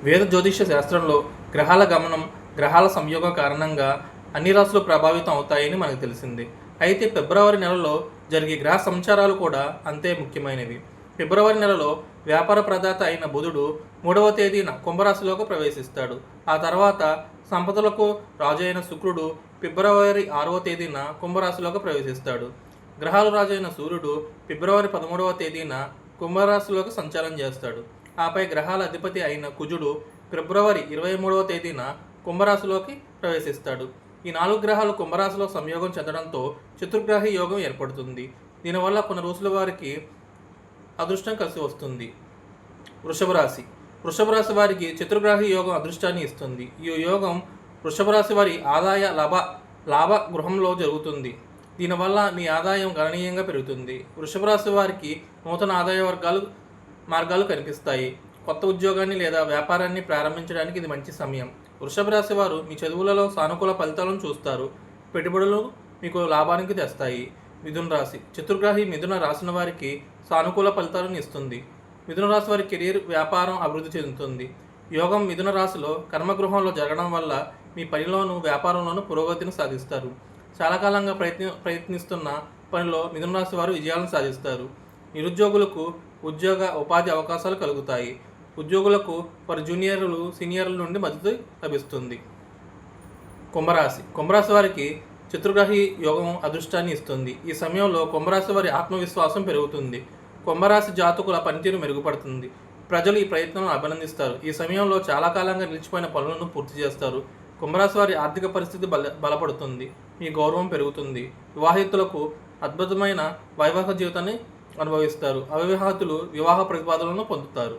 వేద జ్యోతిష్య శాస్త్రంలో గ్రహాల గమనం, గ్రహాల సంయోగం కారణంగా అన్ని రాశులు ప్రభావితం అవుతాయని మనకు తెలిసింది. అయితే ఫిబ్రవరి నెలలో జరిగే గ్రహ సంచారాలు కూడా అంతే ముఖ్యమైనవి. ఫిబ్రవరి నెలలో వ్యాపార ప్రదాత అయిన బుధుడు 3వ తేదీన కుంభరాశిలోకి ప్రవేశిస్తాడు. ఆ తర్వాత సంపదలకు రాజు అయిన శుక్రుడు ఫిబ్రవరి 6వ తేదీన కుంభరాశిలోకి ప్రవేశిస్తాడు. గ్రహాల రాజు అయిన సూర్యుడు ఫిబ్రవరి 13వ తేదీన కుంభరాశిలోకి సంచారం చేస్తాడు. ఆపై గ్రహాల అధిపతి అయిన కుజుడు ఫిబ్రవరి 23వ తేదీన కుంభరాశిలోకి ప్రవేశిస్తాడు. ఈ 4 గ్రహాలు కుంభరాశిలో సంయోగం చెందడంతో చతుర్గ్రహి యోగం ఏర్పడుతుంది. దీనివల్ల కొన్ని రోజుల వారికి అదృష్టం కలిసి వస్తుంది. వృషభ రాశి. వృషభ రాశి వారికి చతుర్గ్రహి యోగం అదృష్టాన్ని ఇస్తుంది. ఈ యోగం వృషభ రాశి వారి ఆదాయ లాభ గృహంలో జరుగుతుంది. దీనివల్ల మీ ఆదాయం గణనీయంగా పెరుగుతుంది. వృషభ రాశి వారికి నూతన ఆదాయ మార్గాలు కనిపిస్తాయి. కొత్త ఉద్యోగాన్ని లేదా వ్యాపారాన్ని ప్రారంభించడానికి ఇది మంచి సమయం. వృషభ రాశి వారు మీ చదువులలో సానుకూల ఫలితాలను చూస్తారు. పెట్టుబడులు మీకు లాభానికి తెస్తాయి. మిథున రాశి. చతుర్గ్రహి మిథున రాసిన వారికి సానుకూల ఫలితాలను ఇస్తుంది. మిథున రాశి వారి కెరీర్, వ్యాపారం అభివృద్ధి చెందుతుంది. యోగం మిథున రాశిలో కర్మగృహంలో జరగడం వల్ల మీ పనిలోనూ వ్యాపారంలోనూ పురోగతిని సాధిస్తారు. చాలా కాలంగా ప్రయత్నిస్తున్న పనిలో మిథున రాశి వారు విజయాలను సాధిస్తారు. నిరుద్యోగులకు ఉద్యోగ ఉపాధి అవకాశాలు కలుగుతాయి. ఉద్యోగులకు వారి జూనియర్లు సీనియర్ల నుండి మద్దతు లభిస్తుంది. కుంభరాశి. కుంభరాశి వారికి చతుర్గ్రహి యోగం అదృష్టాన్ని ఇస్తుంది. ఈ సమయంలో కుంభరాశి వారి ఆత్మవిశ్వాసం పెరుగుతుంది. కుంభరాశి జాతకుల పనితీరు మెరుగుపడుతుంది. ప్రజలు ఈ ప్రయత్నాలను అభినందిస్తారు. ఈ సమయంలో చాలా కాలంగా నిలిచిపోయిన పనులను పూర్తి చేస్తారు. కుంభరాశి వారి ఆర్థిక పరిస్థితి బలపడుతుంది. మీ గౌరవం పెరుగుతుంది. వివాహితులకు అద్భుతమైన వైవాహిక జీవితాన్ని అనుభవిస్తారు. అవివాహితులు వివాహ ప్రతిపాదనలను పొందుతారు.